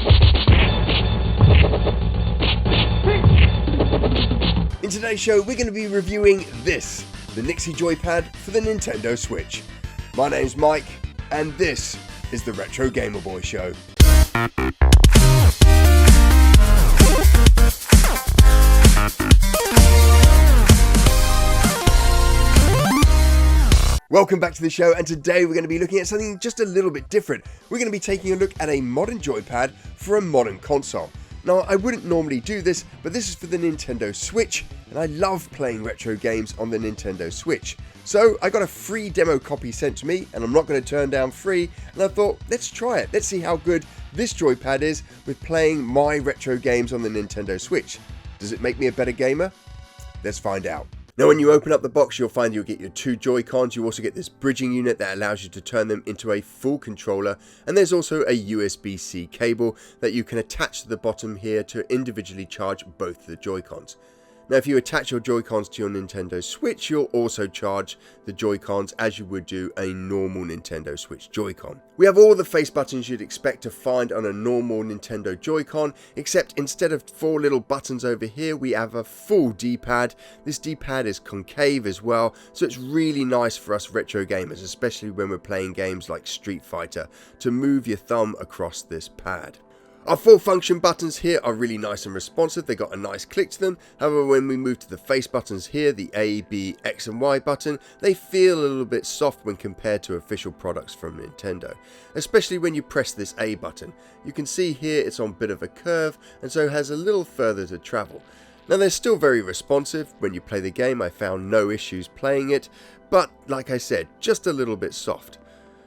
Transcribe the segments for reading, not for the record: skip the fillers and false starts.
In today's show, we're going to be reviewing this, the NYXI joypad for the Nintendo Switch. My name's Mike, and this is the Retro Gamer Boy Show. Welcome back to the show, and today we're going to be looking at something just a little bit different. We're going to be taking a look at a modern joypad for a modern console. Now, I wouldn't normally do this, but this is for the Nintendo Switch, and I love playing retro games on the Nintendo Switch. So I got a free demo copy sent to me, and I'm not going to turn down free, and I thought, let's try it. Let's see how good this joypad is with playing my retro games on the Nintendo Switch. Does it make me a better gamer? Let's find out. Now, when you open up the box, you'll find you'll get your two Joy-Cons. You also get this bridging unit that allows you to turn them into a full controller. And there's also a USB-C cable that you can attach to the bottom here to individually charge both the Joy-Cons. Now, if you attach your Joy-Cons to your Nintendo Switch, you'll also charge the Joy-Cons as you would do a normal Nintendo Switch Joy-Con. We have all the face buttons you'd expect to find on a normal Nintendo Joy-Con, except instead of four little buttons over here, we have a full D-pad. This D-pad is concave as well, so it's really nice for us retro gamers, especially when we're playing games like Street Fighter, to move your thumb across this pad. Our full function buttons here are really nice and responsive. They got a nice click to them. However, when we move to the face buttons here, the A, B, X and Y button, they feel a little bit soft when compared to official products from Nintendo. Especially when you press this A button. You can see here it's on a bit of a curve and so has a little further to travel. Now, they're still very responsive. When you play the game, I found no issues playing it, but like I said, just a little bit soft.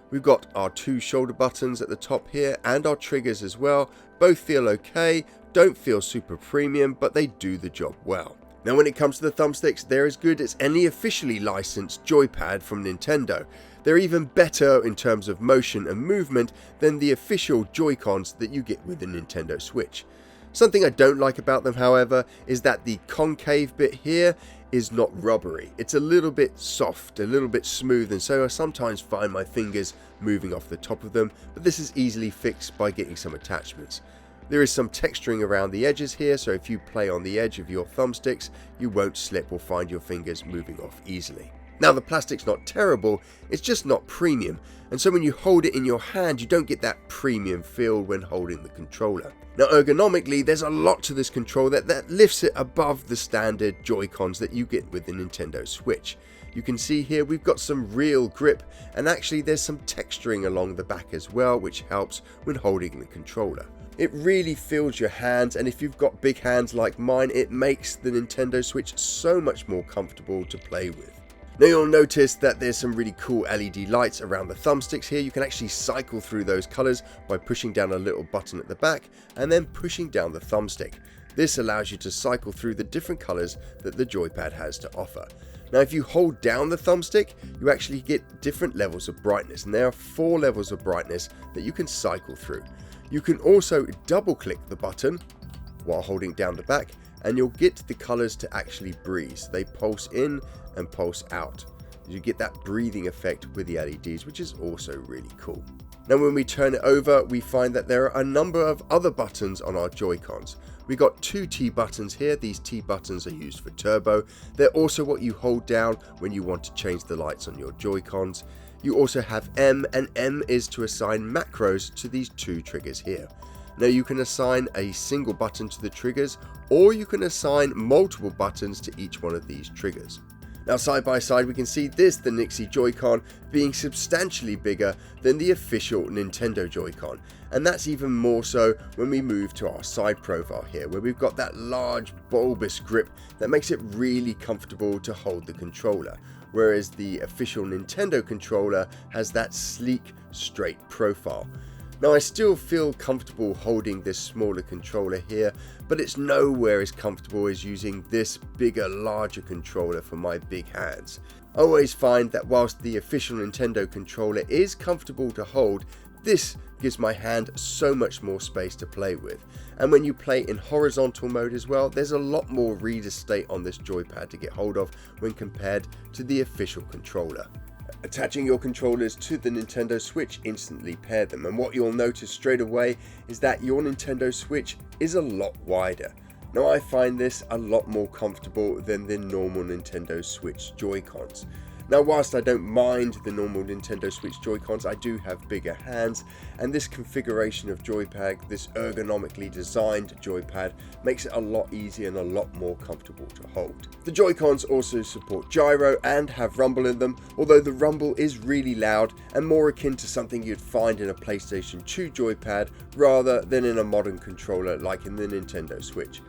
We've got our two shoulder buttons at the top here and our triggers as well. Both feel okay, don't feel super premium, but they do the job well. Now, when it comes to the thumbsticks, they're as good as any officially licensed joypad from Nintendo. They're even better in terms of motion and movement than the official Joy-Cons that you get with the Nintendo Switch. Something I don't like about them, however, is that the concave bit here is not rubbery. It's a little bit soft, a little bit smooth, and so I sometimes find my fingers moving off the top of them, but this is easily fixed by getting some attachments. There is some texturing around the edges here, so if you play on the edge of your thumbsticks, you won't slip or find your fingers moving off easily. Now, the plastic's not terrible, it's just not premium, and so when you hold it in your hand, you don't get that premium feel when holding the controller. Now, ergonomically, there's a lot to this controller that lifts it above the standard Joy-Cons that you get with the Nintendo Switch. You can see here we've got some real grip, and actually there's some texturing along the back as well, which helps when holding the controller. It really feels your hands, and if you've got big hands like mine, it makes the Nintendo Switch so much more comfortable to play with. Now, you'll notice that there's some really cool LED lights around the thumbsticks here. You can actually cycle through those colors by pushing down a little button at the back and then pushing down the thumbstick. This allows you to cycle through the different colors that the joypad has to offer. Now, if you hold down the thumbstick, you actually get different levels of brightness, and there are 4 levels of brightness that you can cycle through. You can also double click the button while holding down the back, and you'll get the colors to actually breeze. They pulse in and pulse out. You get that breathing effect with the LEDs, which is also really cool. Now, when we turn it over, we find that there are a number of other buttons on our Joy-Cons. We got 2 T buttons here. These T buttons are used for turbo. They're also what you hold down when you want to change the lights on your Joy-Cons. You also have M, and M is to assign macros to these 2 triggers here. Now, you can assign a single button to the triggers, or you can assign multiple buttons to each one of these triggers. Now, side by side, we can see this, the NYXI Joy-Con, being substantially bigger than the official Nintendo Joy-Con. And that's even more so when we move to our side profile here, where we've got that large bulbous grip that makes it really comfortable to hold the controller. Whereas the official Nintendo controller has that sleek, straight profile. Now, I still feel comfortable holding this smaller controller here, but it's nowhere as comfortable as using this bigger, larger controller for my big hands. I always find that whilst the official Nintendo controller is comfortable to hold, this gives my hand so much more space to play with. And when you play in horizontal mode as well, there's a lot more read estate on this joypad to get hold of when compared to the official controller. Attaching your controllers to the Nintendo Switch instantly pair them, and what you'll notice straight away is that your Nintendo Switch is a lot wider. Now I find this a lot more comfortable than the normal Nintendo Switch Joy-Cons. Now whilst I don't mind the normal Nintendo Switch Joy-Cons, I do have bigger hands, and this configuration of joypad, this ergonomically designed joypad, makes it a lot easier and a lot more comfortable to hold. The Joy-Cons also support gyro and have rumble in them, although the rumble is really loud and more akin to something you'd find in a PlayStation 2 joypad rather than in a modern controller like in the Nintendo Switch.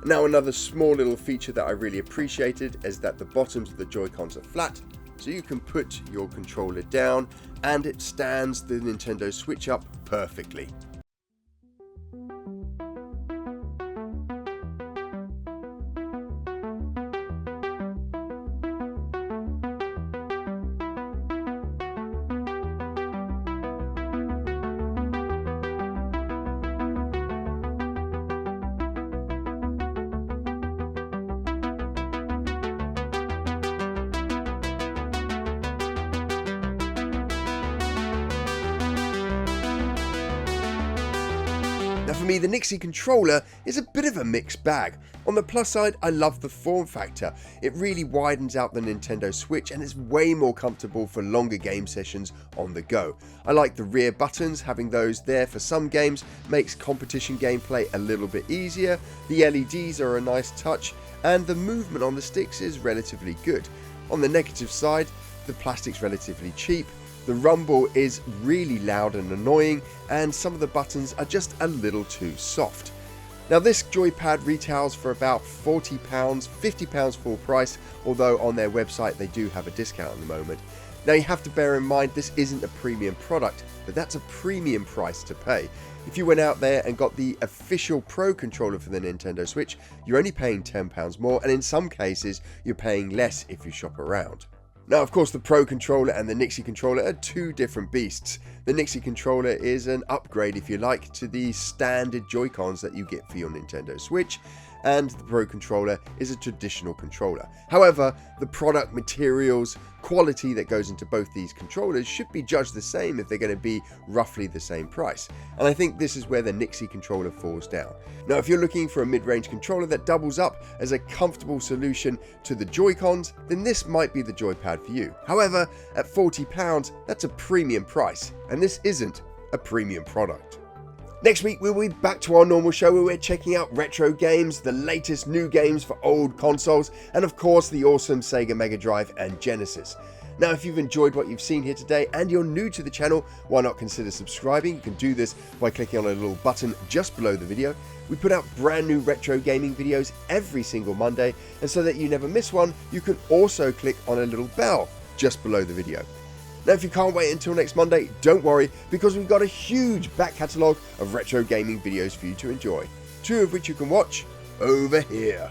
Now another small little feature that I really appreciated is that the bottoms of the Joy-Cons are flat, so you can put your controller down and it stands the Nintendo Switch up perfectly. Now for me, the 𝗦𝘂𝗃𝗃 Controller is a bit of a mixed bag. On the plus side, I love the form factor. It really widens out the Nintendo Switch and it's way more comfortable for longer game sessions on the go. I like the rear buttons, having those there for some games makes competition gameplay a little bit easier. The LEDs are a nice touch and the movement on the sticks is relatively good. On the negative side, the plastic's relatively cheap. The rumble is really loud and annoying, and some of the buttons are just a little too soft. Now this joypad retails for about £40, £50 full price, although on their website they do have a discount at the moment. Now you have to bear in mind this isn't a premium product, but that's a premium price to pay. If you went out there and got the official Pro controller for the Nintendo Switch, you're only paying £10 more, and in some cases you're paying less if you shop around. Now of course the Pro controller and the 𝗦𝘂𝗃 Controller are two different beasts. The 𝗦𝘂𝗃 Controller is an upgrade, if you like, to the standard Joy-Cons that you get for your Nintendo Switch, and the Pro controller is a traditional controller. However, the product, materials, quality that goes into both these controllers should be judged the same if they're going to be roughly the same price, and I think this is where the 𝗦𝘂𝗃 Controller falls down. Now if you're looking for a mid-range controller that doubles up as a comfortable solution to the Joy-Cons, then this might be the joypad for you. However, at £40, that's a premium price, and this isn't a premium product. Next week we'll be back to our normal show where we're checking out retro games, the latest new games for old consoles, and of course the awesome Sega Mega Drive and Genesis. Now if you've enjoyed what you've seen here today and you're new to the channel, why not consider subscribing? You can do this by clicking on a little button just below the video. We put out brand new retro gaming videos every single Monday, and so that you never miss one, you can also click on a little bell just below the video. Now if you can't wait until next Monday, don't worry, because we've got a huge back catalogue of retro gaming videos for you to enjoy, 2 of which you can watch over here.